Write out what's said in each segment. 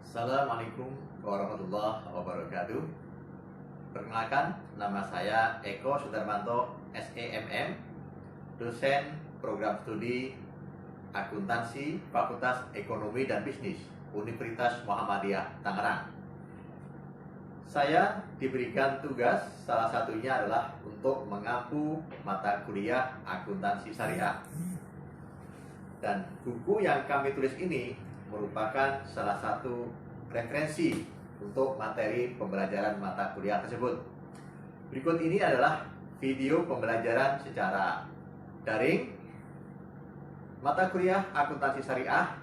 Assalamualaikum warahmatullahi wabarakatuh. Perkenalkan, nama saya Eko Sudarmanto, SEMM, dosen program studi akuntansi Fakultas Ekonomi dan Bisnis Universitas Muhammadiyah Tangerang. Saya diberikan tugas, salah satunya adalah untuk mengampu mata kuliah akuntansi syariah. Dan buku yang kami tulis ini merupakan salah satu referensi untuk materi pembelajaran mata kuliah tersebut. Berikut ini adalah video pembelajaran secara daring mata kuliah akuntansi syariah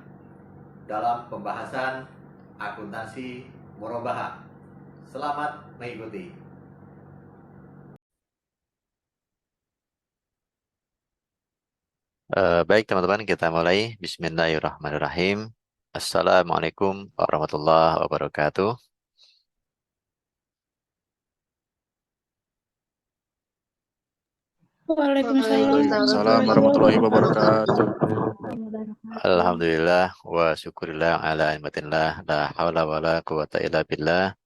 dalam pembahasan akuntansi murabahah. Selamat mengikuti. Baik teman-teman, kita mulai. Bismillahirrahmanirrahim. Assalamualaikum warahmatullahi wabarakatuh. Waalaikumsalam warahmatullahi wabarakatuh. Alhamdulillah wa syukurillah ala ni'matillah la haula wa la quwata illa billah.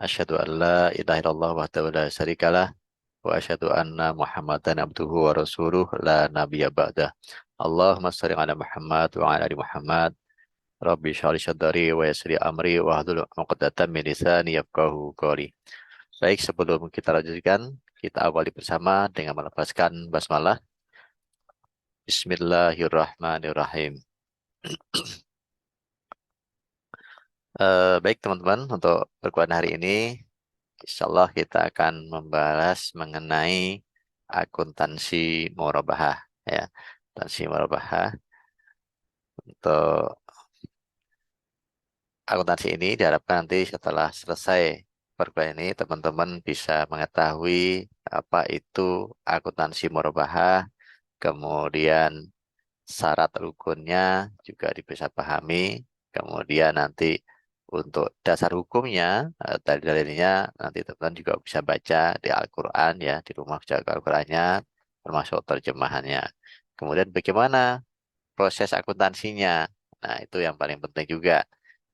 Asyhadu an la ilaha illallah wahdahu la syarikalah wa asyhadu anna Muhammadan abduhu wa rasuluh la nabiyya ba'dah. Allahumma shalli ala Muhammad wa ala ali Muhammad. Rabbi shrah li sadri wa yassir li amri wa hlul 'uqdatam min lisani yafqahu qawli. Baik, sebelum kita lanjutkan, kita awali bersama dengan melepaskan basmalah. Bismillahirrahmanirrahim. Baik teman-teman, untuk perkuliahan hari ini, insya Allah kita akan membahas mengenai akuntansi murabahah. Ya, akuntansi murabahah. Untuk akuntansi ini diharapkan nanti setelah selesai perkuliahan ini, teman-teman bisa mengetahui apa itu akuntansi murabahah, kemudian syarat rukunnya juga bisa pahami, kemudian nanti untuk dasar hukumnya, dalil-dalilnya nanti teman-teman juga bisa baca di Al-Quran ya, di rumah jaga Al-Qurannya, termasuk terjemahannya. Kemudian bagaimana proses akuntansinya, nah itu yang paling penting juga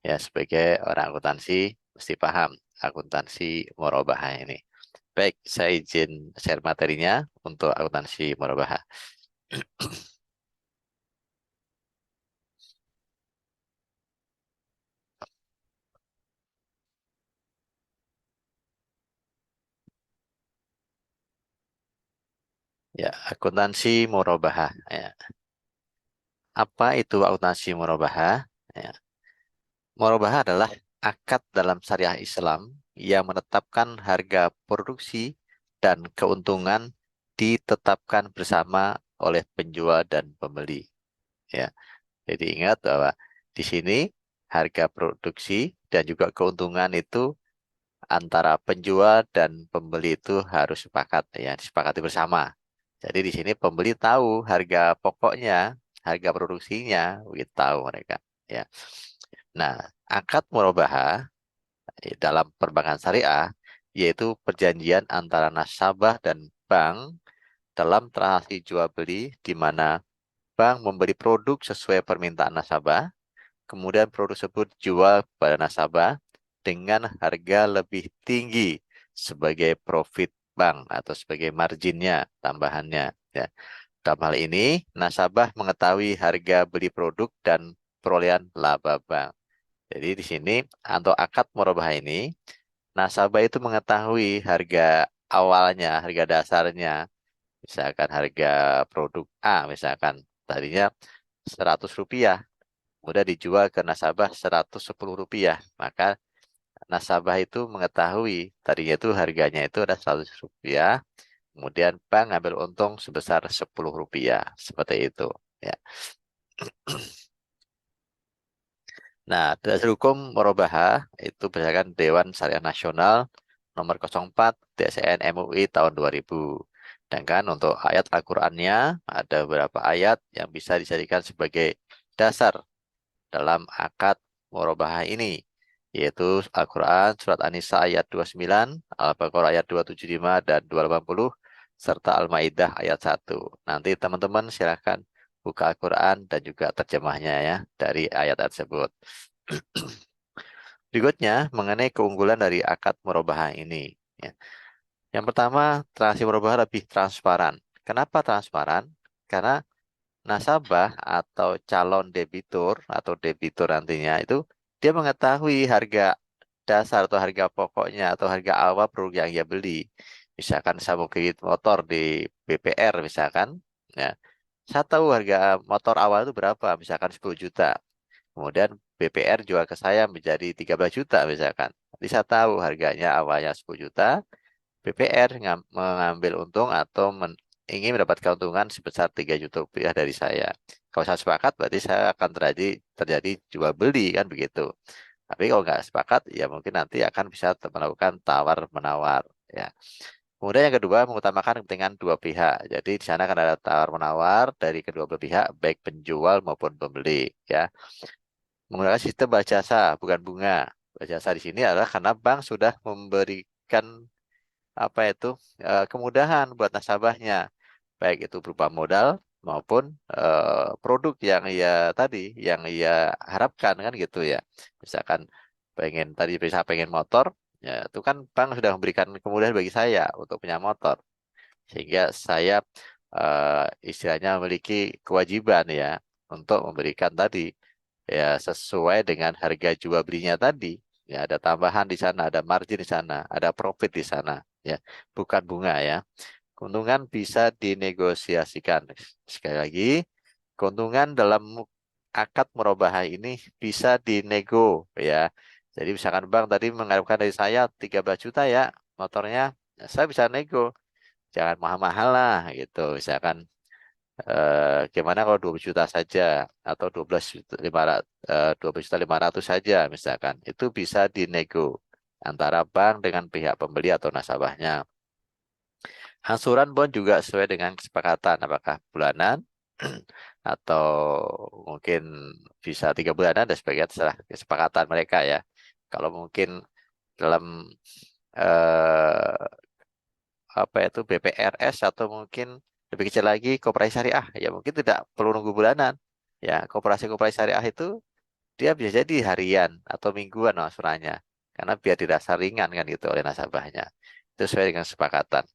ya, sebagai orang akuntansi mesti paham akuntansi murabahah ini. Baik, saya izin share materinya untuk akuntansi murabahah. Ya, akuntansi murabahah. Ya. Apa itu akuntansi murabahah? Ya. Murabahah adalah akad dalam syariah Islam yang menetapkan harga produksi dan keuntungan ditetapkan bersama oleh penjual dan pembeli. Ya, jadi ingat bahwa di sini harga produksi dan juga keuntungan itu antara penjual dan pembeli itu harus sepakat ya, disepakati bersama. Jadi di sini pembeli tahu harga pokoknya, harga produksinya, begitu tahu mereka. Ya. Nah, akad murabahah dalam perbankan syariah yaitu perjanjian antara nasabah dan bank dalam transaksi jual beli di mana bank membeli produk sesuai permintaan nasabah, kemudian produk tersebut dijual pada nasabah dengan harga lebih tinggi sebagai profit bank atau sebagai marginnya, tambahannya. Ya. Dalam hal ini, nasabah mengetahui harga beli produk dan perolehan laba bank. Jadi di sini untuk akad murabahah ini, nasabah itu mengetahui harga awalnya, harga dasarnya. Misalkan harga produk A, misalkan tadinya Rp100, kemudian dijual ke nasabah Rp110. Maka nasabah itu mengetahui tadinya itu harganya itu ada Rp100, kemudian bank ngambil untung sebesar Rp10, seperti itu. Ya. Nah, dasar hukum murabahah itu berdasarkan Dewan Syariah Nasional nomor 04 DSN MUI tahun 2000. Sedangkan untuk ayat Al-Qur'annya ada beberapa ayat yang bisa dijadikan sebagai dasar dalam akad murabahah ini, yaitu Al-Quran surat An-Nisa ayat 29, Al-Baqarah ayat 275 dan 280, serta Al-Maidah ayat 1. Nanti teman-teman silahkan buka Al-Quran dan juga terjemahnya ya dari ayat tersebut. Berikutnya mengenai keunggulan dari akad murabahah ini. Ya. Yang pertama, transaksi murabahah lebih transparan. Kenapa transparan? Karena nasabah atau calon debitur atau debitur nantinya itu dia mengetahui harga dasar atau harga pokoknya atau harga awal produk yang ia beli. Misalkan saya mau kredit motor di BPR misalkan, ya, saya tahu harga motor awal itu berapa, misalkan 10 juta. Kemudian BPR jual ke saya menjadi 13 juta misalkan. Jadi saya tahu harganya awalnya 10 juta, BPR mengambil untung atau ingin mendapatkan keuntungan sebesar 3 juta rupiah dari saya. Kalau saya sepakat berarti saya akan terjadi jual beli kan begitu. Tapi kalau nggak sepakat ya mungkin nanti akan bisa melakukan tawar menawar ya. Kemudian yang kedua mengutamakan kepentingan dua pihak. Jadi di sana akan ada tawar menawar dari kedua belah pihak baik penjual maupun pembeli ya. Menggunakan sistem balas jasa bukan bunga. Balas jasa di sini adalah karena bank sudah memberikan apa itu kemudahan buat nasabahnya, baik itu berupa modal maupun produk yang ia harapkan kan gitu ya. Misalkan pengen motor, ya itu kan bank sudah memberikan kemudahan bagi saya untuk punya motor, sehingga saya istilahnya memiliki kewajiban ya untuk memberikan tadi ya sesuai dengan harga jual belinya tadi. Ya, ada tambahan di sana, ada margin di sana, ada profit di sana, ya, bukan bunga ya. Keuntungan bisa dinegosiasikan. Sekali lagi, keuntungan dalam akad murabahah ini bisa dinego ya. Jadi misalkan bank tadi mengharapkan dari saya 13 juta ya motornya, ya, saya bisa nego. Jangan mahal-mahal lah gitu. Misalkan gimana kalau 20 juta saja atau 12 juta 500 saja misalkan. Itu bisa dinego antara bank dengan pihak pembeli atau nasabahnya. Angsuran bond juga sesuai dengan kesepakatan, apakah bulanan atau mungkin bisa 3 bulanan dan sebagainya, terserah kesepakatan mereka ya. Kalau mungkin dalam eh, apa itu BPRS atau mungkin lebih kecil lagi koperasi syariah, ya mungkin tidak perlu nunggu bulanan. Ya, koperasi-koperasi syariah itu dia bisa jadi harian atau mingguan angsurannya, karena biar dirasa ringan kan gitu oleh nasabahnya. Itu sesuai dengan kesepakatan.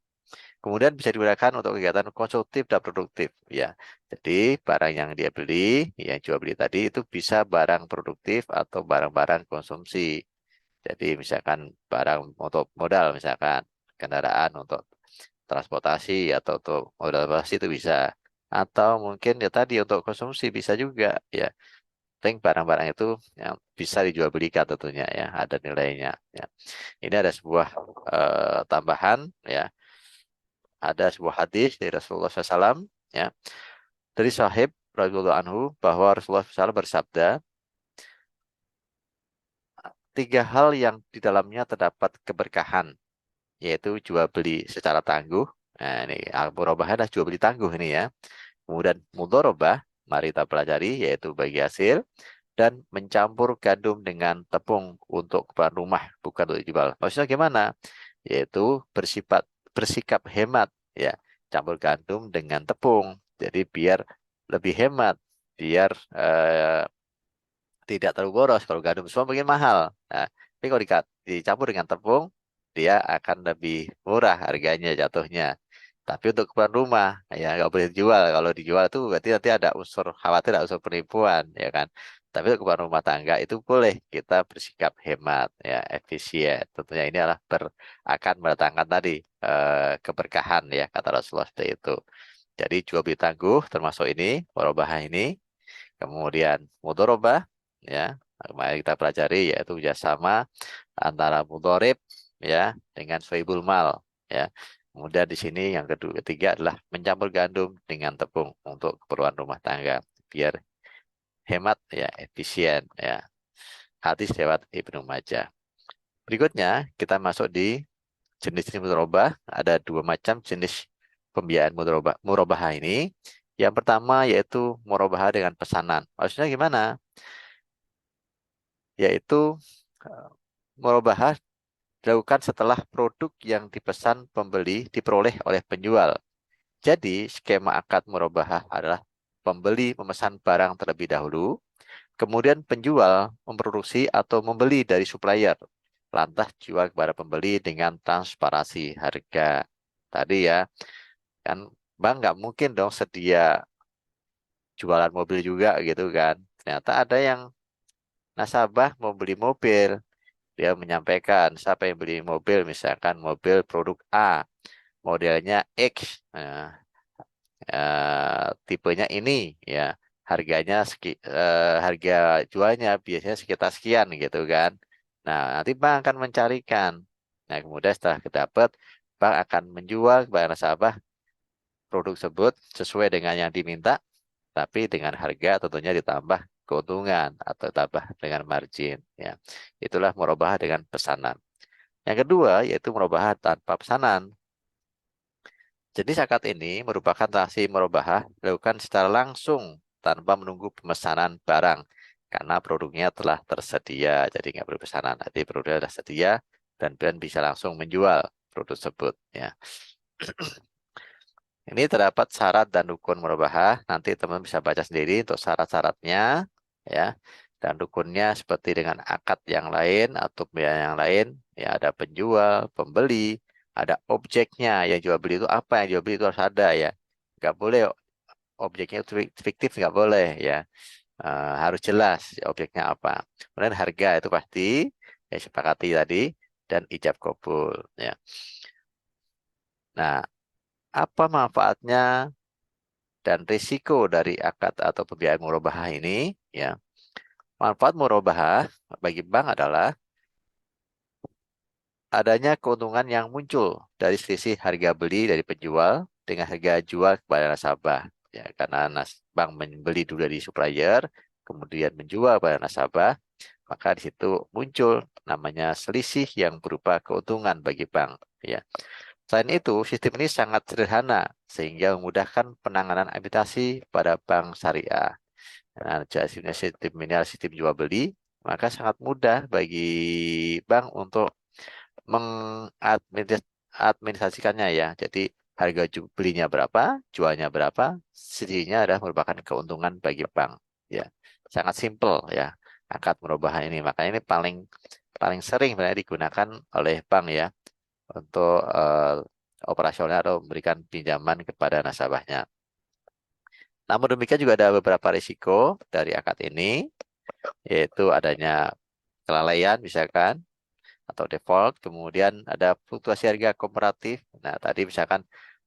Kemudian bisa digunakan untuk kegiatan konsumtif dan produktif. Ya, jadi barang yang dia beli, yang jual beli tadi itu bisa barang produktif atau barang-barang konsumsi. Jadi misalkan barang untuk modal, misalkan kendaraan untuk transportasi atau untuk modal transportasi itu bisa. Atau mungkin ya tadi untuk konsumsi bisa juga. Ya, penting barang-barang itu yang bisa dijual belikan tentunya ya, ada nilainya. Ya. Ini ada sebuah tambahan ya, ada sebuah hadis dari Rasulullah SAW ya, dari sahib radhiyallahu anhu bahwa Rasulullah SAW bersabda, 3 hal yang di dalamnya terdapat keberkahan, yaitu jual beli secara tangguh. Nah, ini al-murabah adalah jual beli tangguh ini ya. Kemudian mudharabah, mari kita pelajari, yaitu bagi hasil, dan mencampur gandum dengan tepung untuk keperluan rumah, bukan untuk dijual. Maksudnya gimana? Yaitu bersikap hemat ya, campur gandum dengan tepung. Jadi biar lebih hemat, biar tidak terlalu boros. Kalau gandum semua mungkin mahal. Nah, tapi kalau dicampur dengan tepung, dia akan lebih murah harganya jatuhnya. Tapi untuk keperluan rumah, ya nggak boleh dijual. Kalau dijual itu berarti nanti ada unsur khawatir, ada unsur penipuan, ya kan. Tapi untuk keperluan rumah tangga itu boleh kita bersikap hemat, ya efisien. Tentunya ini akan mendatangkan tadi keberkahan, ya kata Rasulullah seperti itu. Jadi jual beli tangguh termasuk ini, warobah ini. Kemudian mudorobah, ya, mari kita pelajari yaitu kerjasama antara mudorib ya dengan sohibul mal ya. Kemudian di sini yang ketiga adalah mencampur gandum dengan tepung untuk keperluan rumah tangga biar hemat ya, efisien ya. Hadis lewat Ibnu Majah. Berikutnya kita masuk di jenis-jenis mudorobah. Ada 2 macam jenis pembiayaan murabah ini. Yang pertama yaitu murabah dengan pesanan. Maksudnya gimana? Yaitu murabah dilakukan setelah produk yang dipesan pembeli diperoleh oleh penjual. Jadi, skema akad murabah adalah pembeli memesan barang terlebih dahulu, Kemudian penjual memproduksi atau membeli dari supplier, lantas jual kepada pembeli dengan transparansi harga. Tadi ya, kan bank nggak mungkin dong sedia jualan mobil juga gitu kan. Ternyata ada yang nasabah mau beli mobil, dia menyampaikan siapa yang beli mobil, misalkan mobil produk A, modelnya X, tipenya ini ya, harganya harga jualnya biasanya sekitar sekian gitu kan. Nah, nanti bank akan mencarikan. Nah, kemudian setelah dapat, bank akan menjual kepada nasabah produk tersebut sesuai dengan yang diminta, tapi dengan harga tentunya ditambah keuntungan atau tambah dengan margin ya. Itulah murabahah dengan pesanan. Yang kedua yaitu murabahah tanpa pesanan. Jenis akad ini merupakan transaksi murabahah dilakukan secara langsung tanpa menunggu pemesanan barang karena produknya telah tersedia. Jadi nggak perlu pesanan, nanti produknya sudah sedia dan brand bisa langsung menjual produk tersebut ya. Ini terdapat syarat dan rukun murabahah. Nanti teman bisa baca sendiri untuk syarat-syaratnya ya. Dan rukunnya seperti dengan akad yang lain atau pembiayaan yang lain, ya ada penjual, pembeli, ada objeknya. Yang jual beli itu apa? Yang jual beli itu harus ada ya. Nggak boleh objeknya itu fiktif, nggak boleh ya. Harus jelas objeknya apa. Kemudian harga itu pasti ya sepakati tadi dan ijab kabul ya. Nah, apa manfaatnya dan risiko dari akad atau pembiayaan murabahah ini ya. Manfaat murabahah bagi bank adalah adanya keuntungan yang muncul dari selisih harga beli dari penjual dengan harga jual kepada nasabah ya, karena bank membeli dulu dari supplier kemudian menjual kepada nasabah, maka di situ muncul namanya selisih yang berupa keuntungan bagi bank ya. Selain itu, sistem ini sangat sederhana sehingga memudahkan penanganan imitasi pada bank syariah. Nah, sistem ini adalah sistem jual beli, maka sangat mudah bagi bank untuk mengadministrasikannya ya. Jadi harga belinya berapa, jualnya berapa, sisihnya adalah merupakan keuntungan bagi bank. Ya, sangat simpel ya akad murabahah ini. Makanya ini paling paling sering sebenarnya digunakan oleh bank ya untuk operasional atau memberikan pinjaman kepada nasabahnya. Namun demikian juga ada beberapa risiko dari akad ini, yaitu adanya kelalaian misalkan, atau default, kemudian ada fluktuasi harga komparatif. Nah, tadi misalkan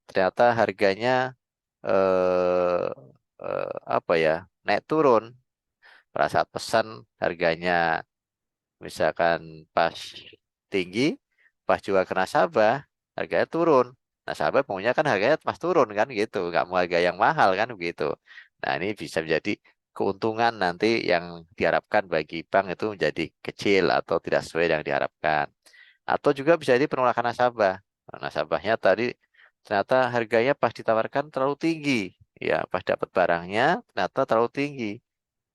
ternyata harganya eh, apa ya, naik turun pada saat pesan harganya misalkan pas tinggi, pas jual ke nasabah harganya turun. Nasabah maunya kan harganya pas turun kan gitu, nggak mau harga yang mahal kan begitu. Nah, ini bisa menjadi keuntungan nanti yang diharapkan bagi bank itu menjadi kecil atau tidak sesuai yang diharapkan. Atau juga bisa jadi penolakan nasabah. Nah, nasabahnya tadi ternyata harganya pas ditawarkan terlalu tinggi. Ya, pas dapat barangnya ternyata terlalu tinggi.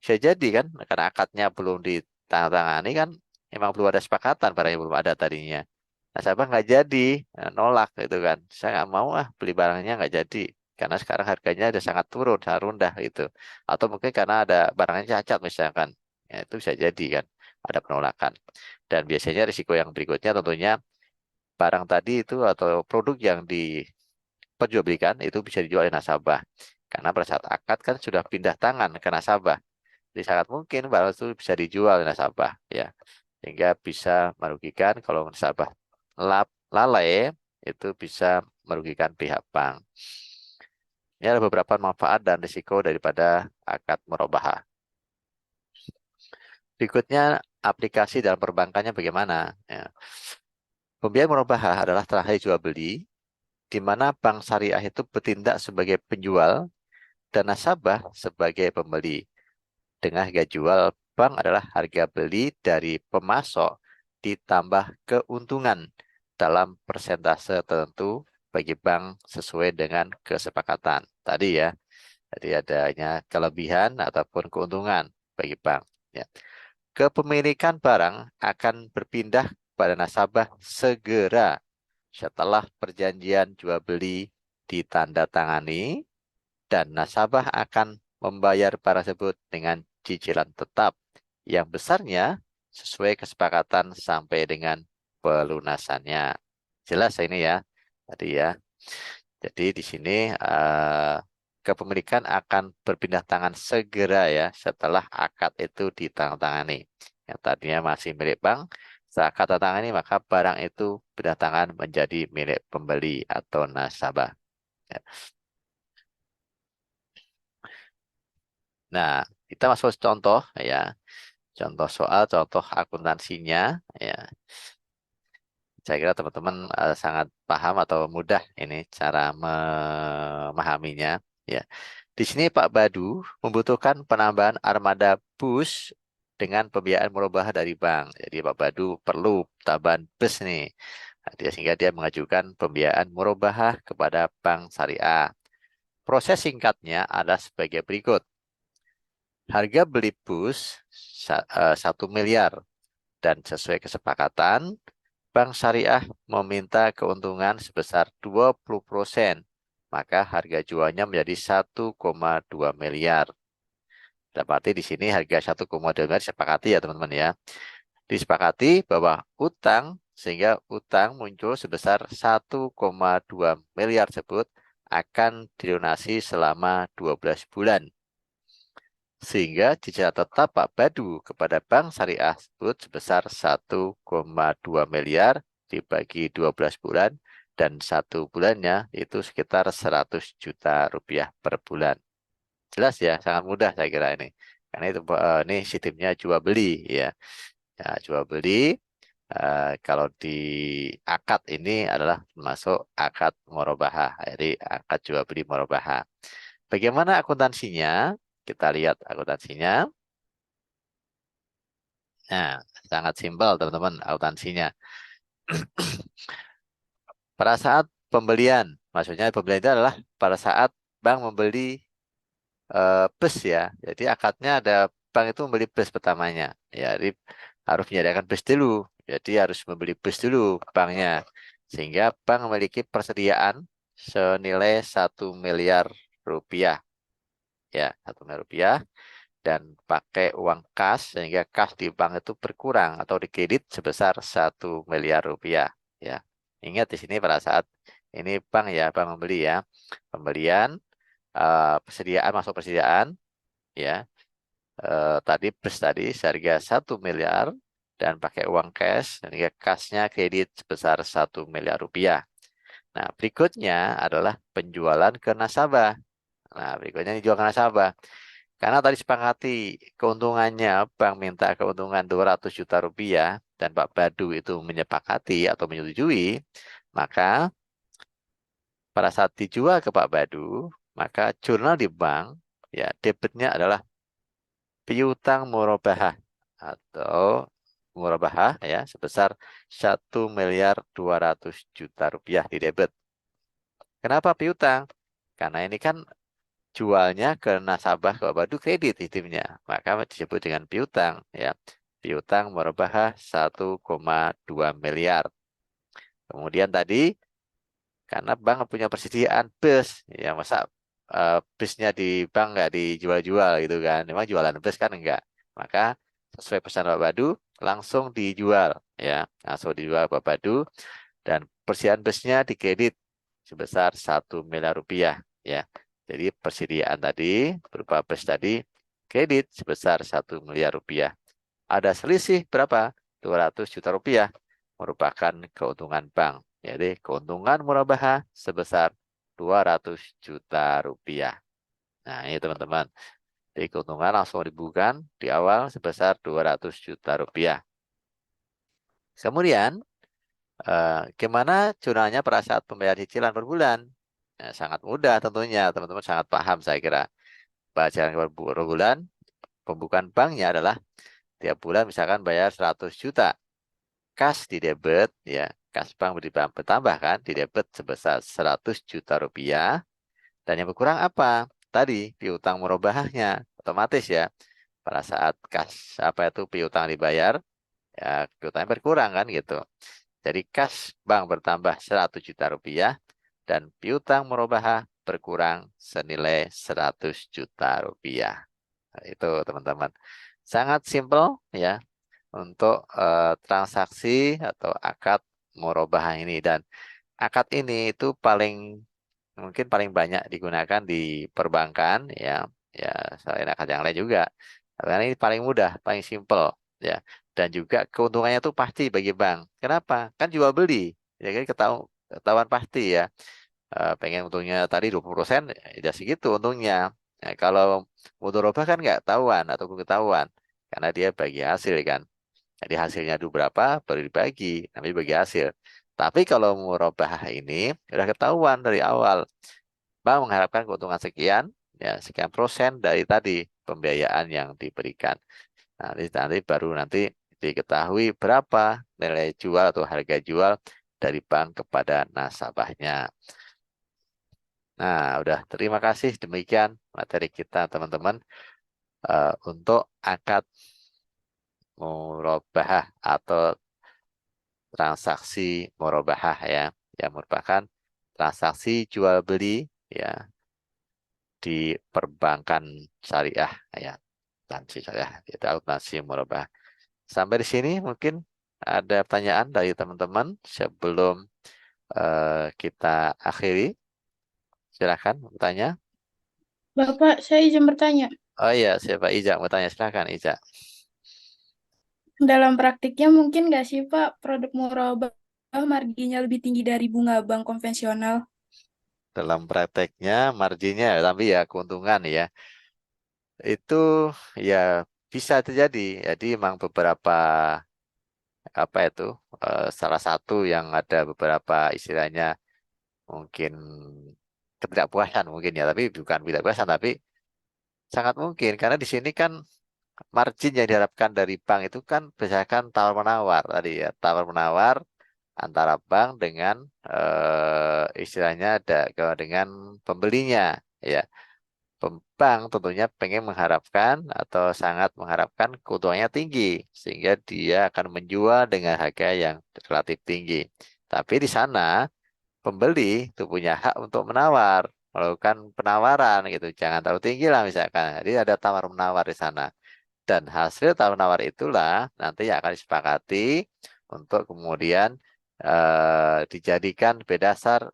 Bisa jadi kan, karena akadnya belum ditandatangani kan, emang belum ada sepakatan, barangnya belum ada tadinya. Nasabah nggak jadi, nolak gitu kan. Saya nggak mau beli barangnya nggak jadi. Karena sekarang harganya udah sangat turun, sangat rendah gitu. Atau mungkin karena ada barangnya cacat misalkan. Ya, itu bisa jadi kan, ada penolakan. Dan biasanya risiko yang berikutnya tentunya barang tadi itu atau produk yang diperjualbelikan itu bisa dijual oleh nasabah. Karena pada saat akad kan sudah pindah tangan ke nasabah. Jadi sangat mungkin barang itu bisa dijual oleh nasabah ya. Sehingga bisa merugikan kalau nasabah lalai itu bisa merugikan pihak bank. Ini ada beberapa manfaat dan risiko daripada akad murabahah. Berikutnya aplikasi dalam perbankannya bagaimana? Ya. Pembiayaan murabahah adalah transaksi jual beli di mana bank syariah itu bertindak sebagai penjual dan nasabah sebagai pembeli. Dengan harga jual bank adalah harga beli dari pemasok ditambah keuntungan dalam persentase tertentu bagi bank sesuai dengan kesepakatan. Tadi ya, jadi adanya kelebihan ataupun keuntungan bagi bank. Ya. Kepemilikan barang akan berpindah pada nasabah segera setelah perjanjian jual beli ditandatangani dan nasabah akan membayar barang tersebut dengan cicilan tetap yang besarnya sesuai kesepakatan sampai dengan pelunasannya. Jelas ini ya, tadi ya. Jadi di sini kepemilikan akan berpindah tangan segera ya setelah akad itu ditandatangani. Yang tadinya masih milik bank, setelah akad tandatangani maka barang itu pindah tangan menjadi milik pembeli atau nasabah. Ya. Nah, kita masuk contoh ya. Contoh soal, contoh akuntansinya ya. Saya kira teman-teman sangat paham atau mudah ini cara memahaminya ya. Di sini Pak Badu membutuhkan penambahan armada bus dengan pembiayaan murabahah dari bank. Jadi Pak Badu perlu tambahan bus nih. Nah, sehingga dia mengajukan pembiayaan murabahah kepada Bank Syariah. Proses singkatnya adalah sebagai berikut. Harga beli bus 1 miliar dan sesuai kesepakatan Bank Syariah meminta keuntungan sebesar 20%, maka harga jualnya menjadi 1,2 miliar. Berarti di sini harga 1,2 miliar disepakati ya teman-teman ya. Disepakati bahwa utang, sehingga utang muncul sebesar 1,2 miliar tersebut akan dilunasi selama 12 bulan. Sehingga cicilan tetap Pak Badu kepada Bank Syariah tersebut sebesar 1,2 miliar dibagi 12 bulan dan 1 bulannya itu sekitar 100 juta rupiah per bulan. Jelas ya, sangat mudah saya kira ini. Karena itu ini sistemnya jual beli ya. Ya, jual beli kalau di akad ini adalah masuk akad murabahah. Jadi akad jual beli murabahah. Bagaimana akuntansinya? Kita lihat akuntansinya. Nah, sangat simpel teman-teman akuntansinya. Pada saat pembelian, maksudnya pembelian itu adalah pada saat bank membeli bus ya. Jadi akadnya ada bank itu membeli bus pertamanya. Ya, jadi harus menyediakan bus dulu. Jadi harus membeli bus dulu banknya. Sehingga bank memiliki persediaan senilai 1 miliar rupiah. Ya, 1 miliar rupiah. Dan pakai uang kas sehingga kas di bank itu berkurang atau dikredit sebesar 1 miliar rupiah ya. Ingat di sini pada saat ini bank ya, bank membeli ya. Pembelian persediaan masuk persediaan ya. Tadi bus tadi seharga 1 miliar dan pakai uang cash sehingga kasnya kredit sebesar 1 miliar rupiah. Nah, berikutnya adalah penjualan ke nasabah. Nah, berikutnya dijual ke nasabah. Karena tadi sepakati keuntungannya, bank minta keuntungan 200 juta rupiah dan Pak Badu itu menyepakati atau menyetujui, maka pada saat dijual ke Pak Badu, maka jurnal di bank ya debitnya adalah piutang murabahah atau murabahah ya sebesar 1.200.000.000 rupiah di debit. Kenapa piutang? Karena ini kan jualnya ke nasabah ke Badu kredit sistemnya, maka disebut dengan piutang ya. Piutang murabahah 1,2 miliar. Kemudian tadi karena bank punya persediaan bus, ya masa busnya di bank nggak dijual-jual gitu kan? Memang jualan bus kan enggak. Maka sesuai pesan Pak Badu langsung dijual ya, langsung dijual Pak Badu dan persediaan busnya dikredit sebesar 1 miliar rupiah ya. Jadi persediaan tadi berupa bus tadi kredit sebesar 1 miliar rupiah. Ada selisih berapa? 200 juta rupiah merupakan keuntungan bank. Jadi keuntungan murabahah sebesar 200 juta rupiah. Nah ini teman-teman. Jadi keuntungan langsung dibukukan di awal sebesar 200 juta rupiah. Kemudian gimana jurnalnya pada saat pembayaran cicilan per bulan? Nah, sangat mudah tentunya, teman-teman sangat paham saya kira. Pembayaran per bulan, pembukaan banknya adalah tiap bulan misalkan bayar 100 juta. Kas di debit, ya, kas bank bertambah kan, di debit sebesar 100 juta rupiah. Dan yang berkurang apa? Tadi, piutang murabahahnya, otomatis ya. Pada saat kas, apa itu piutang dibayar, ya piutangnya berkurang kan gitu. Jadi kas bank bertambah 100 juta rupiah dan piutang murabahah berkurang senilai 100 juta rupiah. Itu teman-teman. Sangat simple ya untuk transaksi atau akad murabahah ini, dan akad ini itu mungkin paling banyak digunakan di perbankan ya, ya selain akad yang lain juga. Karena ini paling mudah, paling simple ya. Dan juga keuntungannya itu pasti bagi bank. Kenapa? Kan jual beli. Ya kan ketahuan pasti ya. Pengen untungnya tadi 20%, ya segitu untungnya. Nah, kalau mudharabah kan nggak tahuan atau ketahuan karena dia bagi hasil kan. Jadi hasilnya itu berapa baru dibagi, nanti bagi hasil. Tapi kalau murabah ini sudah ketahuan dari awal. Bank mengharapkan keuntungan sekian, ya sekian persen dari tadi pembiayaan yang diberikan. Nanti baru nanti diketahui berapa nilai jual atau harga jual dari bank kepada nasabahnya. Nah, udah terima kasih, demikian materi kita teman-teman untuk akad murabahah atau transaksi murabahah ya, yang merupakan transaksi jual beli ya di perbankan syariah ya, tansi syariah itu akuntansi murabahah. Sampai di sini mungkin ada pertanyaan dari teman-teman sebelum kita akhiri. Silakan bertanya. Bapak, saya izin bertanya. Oh iya, siapa Iza mau tanya, silakan Iza. Dalam praktiknya mungkin nggak sih Pak, produk murabah marginnya lebih tinggi dari bunga bank konvensional? Dalam prakteknya marginnya, tapi ya keuntungan ya itu ya bisa terjadi. Jadi memang beberapa apa itu salah satu yang ada beberapa istilahnya mungkin ketidakpuasan mungkin ya, tapi bukan ketidakpuasan, tapi sangat mungkin karena di sini kan margin yang diharapkan dari bank itu kan berdasarkan tawar menawar tadi ya, tawar menawar antara bank dengan istilahnya dengan pembelinya ya. Bank tentunya pengen mengharapkan atau sangat mengharapkan keuntungannya tinggi sehingga dia akan menjual dengan harga yang relatif tinggi. Tapi di sana pembeli itu punya hak untuk melakukan penawaran gitu. Jangan terlalu tinggi lah misalkan. Jadi ada tawar menawar di sana. Dan hasil tawar menawar itulah nanti yang akan disepakati untuk kemudian dijadikan berdasar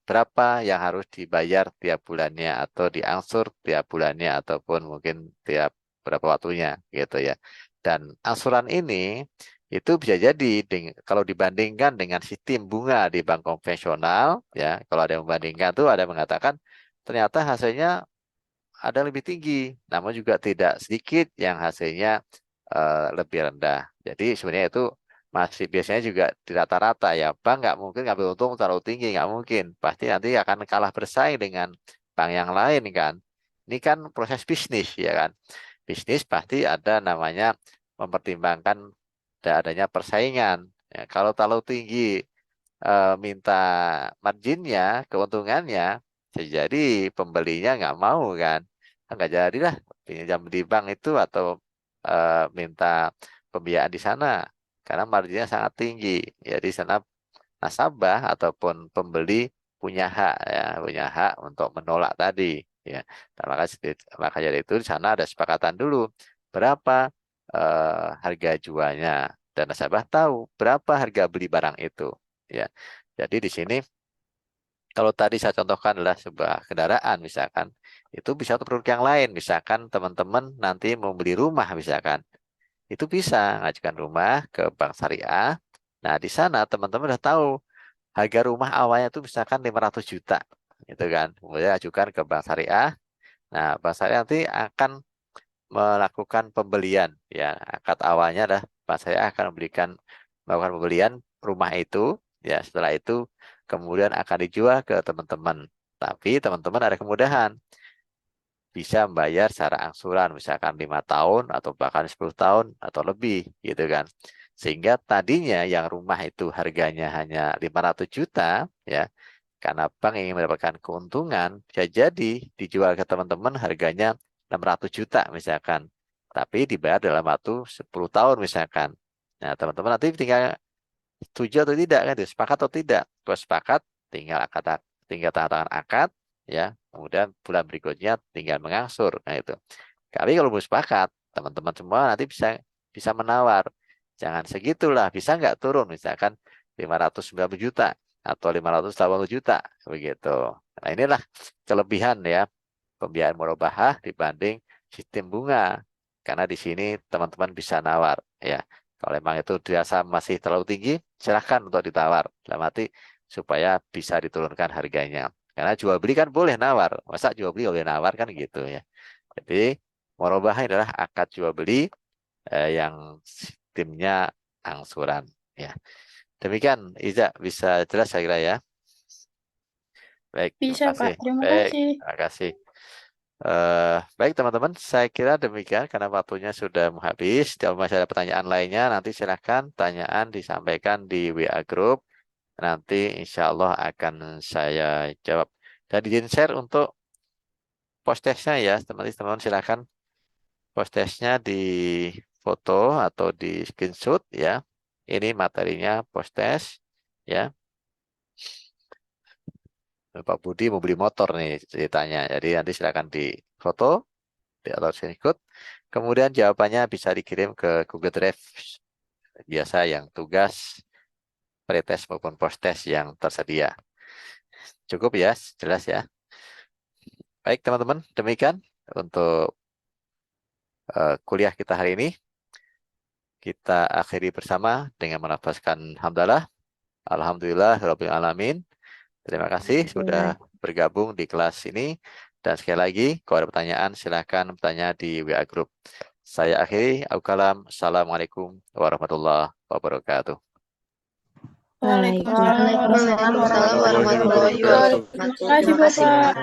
berapa yang harus dibayar tiap bulannya atau diangsur tiap bulannya ataupun mungkin tiap berapa waktunya gitu ya. Dan angsuran ini itu bisa jadi kalau dibandingkan dengan sistem bunga di bank konvensional ya, kalau ada yang membandingkan tuh ada yang mengatakan ternyata hasilnya ada yang lebih tinggi, namun juga tidak sedikit yang hasilnya lebih rendah. Jadi sebenarnya itu masih biasanya juga di rata-rata ya. Bank nggak mungkin ngambil untung terlalu tinggi, nggak mungkin. Pasti nanti akan kalah bersaing dengan bank yang lain kan. Ini kan proses bisnis ya kan. Bisnis pasti ada namanya mempertimbangkan adanya persaingan. Ya, kalau terlalu tinggi minta marginnya, keuntungannya, bisa jadi pembelinya nggak mau kan. Nggak jadilah pinjam di bank itu atau minta pembiayaan di sana karena marginnya sangat tinggi. Jadi di sana nasabah ataupun pembeli punya hak ya, punya hak untuk menolak tadi ya. Nah, maka dari itu di sana ada sepakatan dulu berapa harga jualnya dan nasabah tahu berapa harga beli barang itu ya. Jadi di sini kalau tadi saya contohkan adalah sebuah kendaraan misalkan, itu bisa untuk produk yang lain. Misalkan teman-teman nanti mau beli rumah misalkan, itu bisa ngajukan rumah ke bank syariah. Nah, di sana teman-teman udah tahu harga rumah awalnya itu misalkan 500 juta, gitu kan. Kemudian ajukan ke bank syariah. Nah, bank syariah nanti akan melakukan pembelian, ya. Akad awalnya adalah bank syariah akan melakukan pembelian rumah itu, ya. Setelah itu kemudian akan dijual ke teman-teman. Tapi teman-teman ada kemudahan bisa membayar secara angsuran misalkan 5 tahun atau bahkan 10 tahun atau lebih gitu kan. Sehingga tadinya yang rumah itu harganya hanya 500 juta ya, karena bank ingin mendapatkan keuntungan bisa jadi dijual ke teman-teman harganya 600 juta misalkan. Tapi dibayar dalam waktu 10 tahun misalkan. Nah, teman-teman nanti tinggal setuju atau tidak kan, sepakat atau tidak. Kalau sepakat tinggal tanda tangan akad ya, kemudian bulan berikutnya tinggal mengangsur. Nah itu. Tapi kalau belum sepakat, teman-teman semua nanti bisa menawar. Jangan segitulah, bisa nggak turun misalkan 590 juta atau 580 juta begitu. Nah, inilah kelebihan ya pembiayaan murabahah dibanding sistem bunga. Karena di sini teman-teman bisa nawar ya. Kalau memang itu dirasa masih terlalu tinggi, silahkan untuk ditawar. Dalam arti supaya bisa diturunkan harganya. Karena jual beli kan boleh nawar. Masa jual beli boleh nawar kan gitu ya. Jadi murabahah adalah akad jual beli yang sistemnya angsuran ya. Demikian Iza, bisa jelas saya kira ya. Baik, terima Bisa, kasih. Pak. Terima Baik, kasih. terima kasih. Baik teman-teman, saya kira demikian karena waktunya sudah habis. Kalau masih ada pertanyaan lainnya, nanti silahkan tanyaan disampaikan di WA Group. Nanti insya Allah akan saya jawab. Dan izin share untuk post-testnya ya, teman-teman silahkan post-testnya di foto atau di screenshot ya. Ini materinya post-test ya. Pak Budi mau beli motor nih ceritanya. Jadi nanti silakan di foto atau screenshot. Kemudian jawabannya bisa dikirim ke Google Drive biasa yang tugas pretest maupun post-test yang tersedia. Cukup ya, jelas ya. Baik teman-teman, demikian untuk kuliah kita hari ini. Kita akhiri bersama dengan melafazkan hamdalah. Alhamdulillah rabbil alamin. Terima kasih sudah bergabung di kelas ini. Dan sekali lagi, kalau ada pertanyaan, silakan bertanya di WA Group. Saya akhiri. Assalamualaikum warahmatullahi wabarakatuh. Waalaikumsalam warahmatullahi wabarakatuh. Terima kasih, Bapak.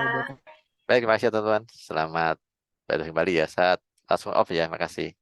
Baik, terima kasih teman-teman. Selamat balik kembali ya. Saat langsung off ya. Terima kasih.